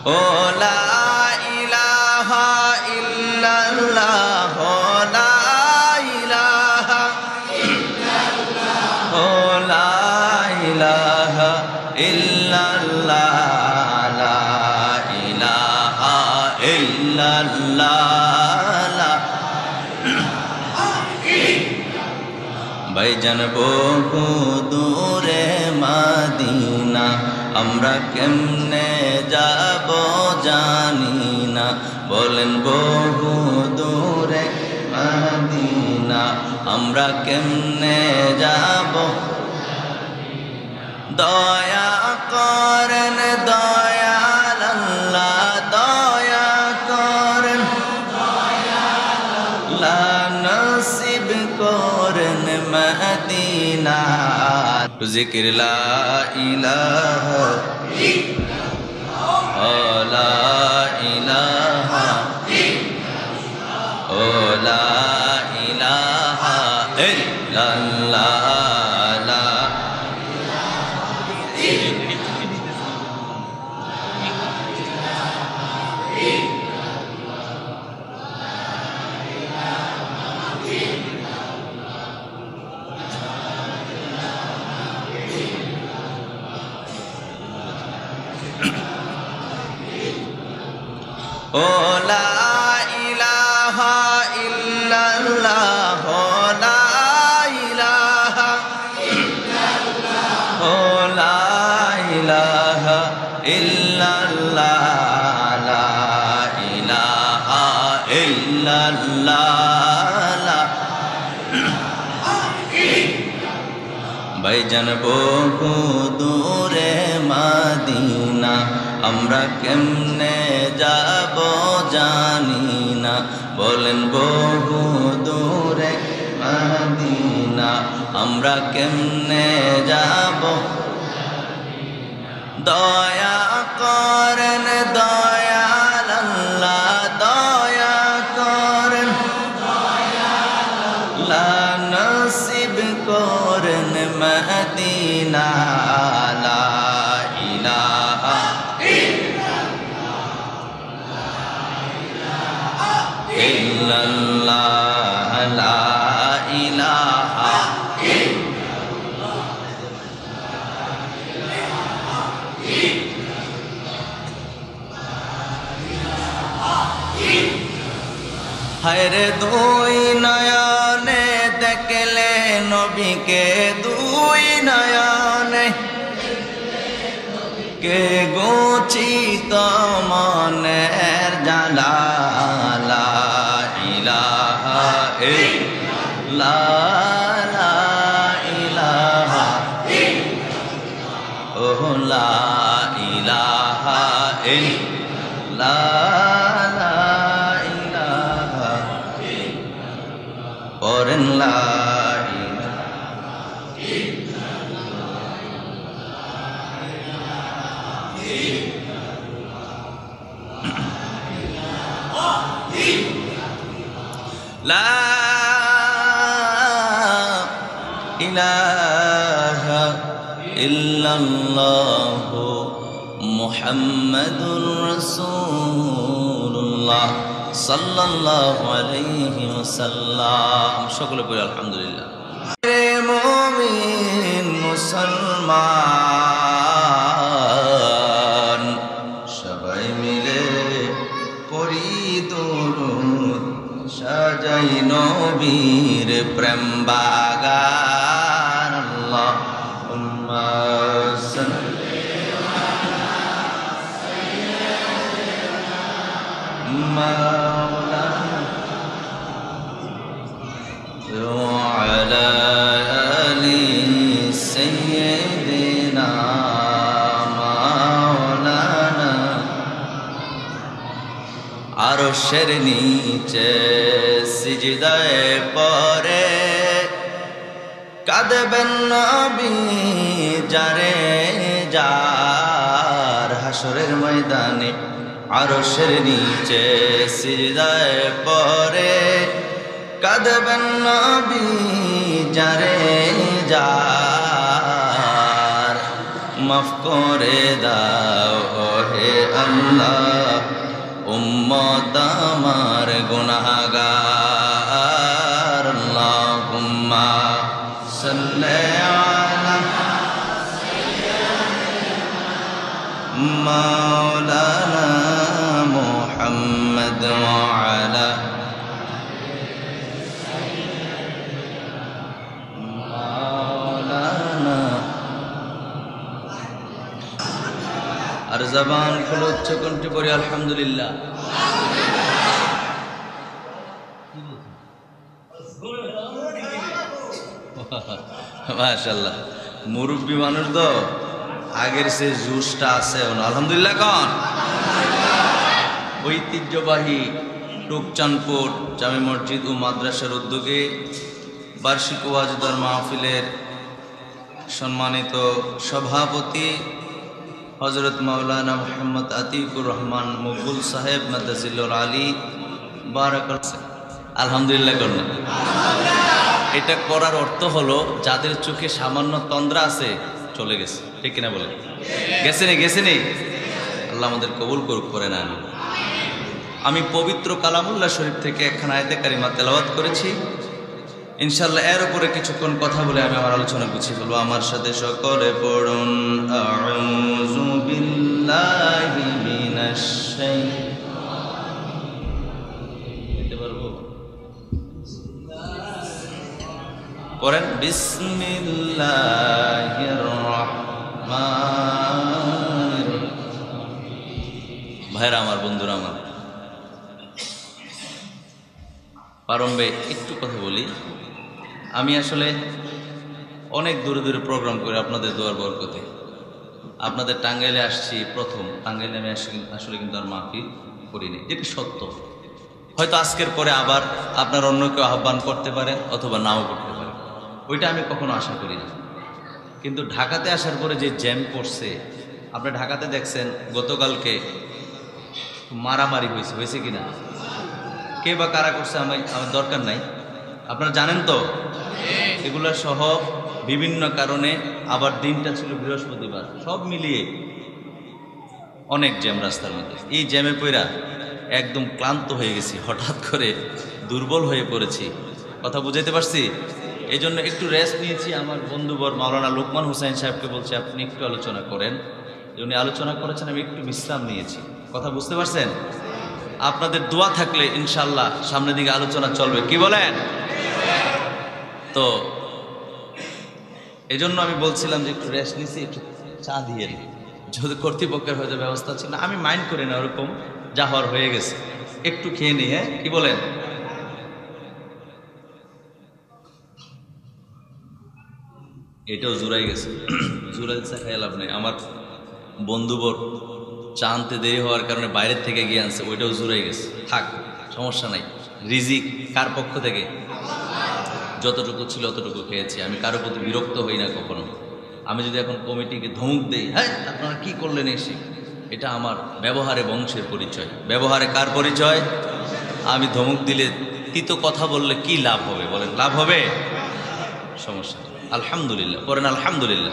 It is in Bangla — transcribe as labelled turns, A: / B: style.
A: ও লা ইলাহা ইল্লাল্লাহ লা ইলাহা ইল্লাল্লাহ ও লা ইলাহা ইল্লাল্লাহ লা ইলাহা ইল্লাল্লাহ ভাইজান বহু দূরে মদিনা আমরা কেমনে যাব জানি না বলেন বহু দূরে মদিনা আমরা কেমনে যাব দয়া করেন দয়াল আল্লাহ দয়া করেন লা নসিব করেন মদিনা জিকির লা ইলাহা ইল্লাল্লাহ লা ইলাহা ইল্লাল্লাহ ও লা ইলাহা ইল্লাল্লাহ ও লা ইলাহা ইল্লাল্লাহ লা ইলাহা ইল্লাল্লাহ ও লা ইলাহা ইল্লাল্লাহ লা ইলাহা ইল্লাল্লাহ ভাইজান বহু দূরে মদিনা আমরা কেমনে যাব জানি না বলেন বহু দূরে মদিনা আমরা কেমনে যাব দয়া করেন দয়াল আল্লাহ দয়া করেন লা নসিব করেন মদিনা লা ইলাহা ইল্লাল্লাহ লা ইলাহা হায়রে দুই নয়নে দেখলে নবীকে দুই নয়নে কে গোচিত মনের জালা লা ইলাহা ইল্লাল্লাহ লা ইলাহা ও লা ইলাহা ইল্লাল্লাহ লা ইলাহা পরেন লা লা ইলাহা ইল্লাল্লাহ মুহাম্মাদুর রাসূলুল্লাহ সাল্লাল্লাহু আলাইহি ওয়াসাল্লাম সকলে পড়ি আলহামদুলিল্লাহ মুমিন মুসলমান সবাই মিলে পড়ি দরুদ সাজাই নবীর প্রেম বাগান আল্লাহুম্মা সাল্লি আলা সাইয়্যিদিনা মাওলানা ওয়া আলা আলি সাইয়্যিদিনা মাওলানা আরশের নিচে সিজদায় পড়ে কাঁদবেন নবী যারে যার হাসরের ময়দানে আরশের নিচে সিজদায় পড়ে কাঁদবেন নবী যারে যার মাফ করে দাও হে আল্লাহ, উম্মত আমার গুনাহগার। আল্লাহুম্মা সাল্লি আলা মাওলানা মুহাম্মদ ওয়া আলা মাওলানা। আর জবান খুলে উচ্চ কণ্ঠে পড়ি আলহামদুলিল্লাহ। মাশাআল্লাহ, মুরব্বী মানুষ তো আগের সে জুসটা আছে আলহামদুলিল্লাহ। কন ঐতিহ্যবাহী টুকচানপুর জামে মসজিদ ও মাদ্রাসার উদ্যোগে বার্ষিক ওয়াজদার মাহফিলের সম্মানিত সভাপতি হযরত মাওলানা মুহাম্মদ আতিকুর রহমান মকবুল সাহেব মাদ্দাজিল্লুল আলী বারাকাল্লাহ। আলহামদুলিল্লাহ করলেন। এটা করার অর্থ হলো যাদের চোখে সামান্য তন্দ্রা আছে চলে গেছে, ঠিক কিনা বলে? গেছে নি? আল্লাহ আমাদের কবুল করুক, করে না। আমি পবিত্র কালামুল্লাহ শরীফ থেকে একখানা আয়াতে কারিমা তেলাওয়াত করেছি। ইনশাআল্লাহ এর উপরে কিছুক্ষণ কথা বলে আমি আমার আলোচনা গুছিয়ে ফেলবো। আমার সাথে সকলে পড়ুন, আউযু বিল্লাহি মিনাশ শাইতানির পারবো? পড়েন, বিসমিল্লাহির রহমানির রহিম। ভাইরা আমার, বন্ধুরা আমার, প্রারম্ভে একটু কথা বলি। আমি আসলে অনেক দূরে দূরে প্রোগ্রাম করে আপনাদের দোয়ার বরকতে আপনাদের টাঙ্গাইলে আসছি প্রথম। টাঙ্গাইলে আমি আসলে কিন্তু আর মাহফিল করিনি, যেটা সত্য। হয়তো আজকের পরে আবার আপনার অন্য কেউ আহ্বান করতে পারেন অথবা নাও করতে পারেন, ওইটা আমি কখনো আশা করি না। কিন্তু ঢাকাতে আসার পরে যে জ্যাম পড়ছে, আপনি ঢাকাতে দেখছেন গতকালকে মারামারি হয়েছে কিনা? কে বা কারা করছে আমার দরকার নাই, আপনারা জানেন তো। এগুলো সহ বিভিন্ন কারণে, আবার দিনটা ছিল বৃহস্পতিবার, সব মিলিয়ে অনেক জ্যাম রাস্তার মধ্যে। এই জ্যামে পড়া একদম ক্লান্ত হয়ে গেছি, হঠাৎ করে দুর্বল হয়ে পড়েছি। কথা বুঝাইতে পারছি? এই জন্য একটু রেস্ট নিয়েছি। আমার বন্ধুবর মাওলানা লোকমান হুসাইন সাহেবকে বলছি আপনি একটু আলোচনা করেন। উনি আলোচনা করেছেন, আমি একটু বিশ্রাম নিয়েছি। কথা বুঝতে পারছেন? আপনাদের দোয়া থাকলে ইনশাআল্লাহ সামনের দিকে আলোচনা চলবে, কি বলেন? তো এই জন্য আমি বলছিলাম যে একটু রেস্ট নিয়েছি, একটু চা দিয়ে নিই। যদি কর্তৃপক্ষের হয়তো ব্যবস্থা ছিল, আমি মাইন্ড করি না, ওরকম যা হওয়ার হয়ে গেছে, একটু খেয়ে নিই। হ্যাঁ, কি বলেন? এটাও জুড়াই গেছে, জুড়াই চা খাই লাভ নেই। আমার বন্ধুবর চা আনতে দেরি হওয়ার কারণে বাইরের থেকে গিয়ে আনছে, ওইটাও জুড়াই গেছে। থাক, সমস্যা নাই। রিজিক কার পক্ষ থেকে? যতটুকু ছিল অতটুকু খেয়েছি। আমি কারো প্রতি বিরক্ত হই না কখনো। আমি যদি এখন কমিটিকে ধমক দেই, হ্যাঁ আপনারা কি করলেন এসে, এটা আমার ব্যবহারে বংশের পরিচয়। ব্যবহারে কার পরিচয়? আমি ধমক দিলে, তিতো কথা বললে কি লাভ হবে বলেন? লাভ হবে? সমস্যা। আলহামদুলিল্লাহ, করেন আলহামদুলিল্লাহ।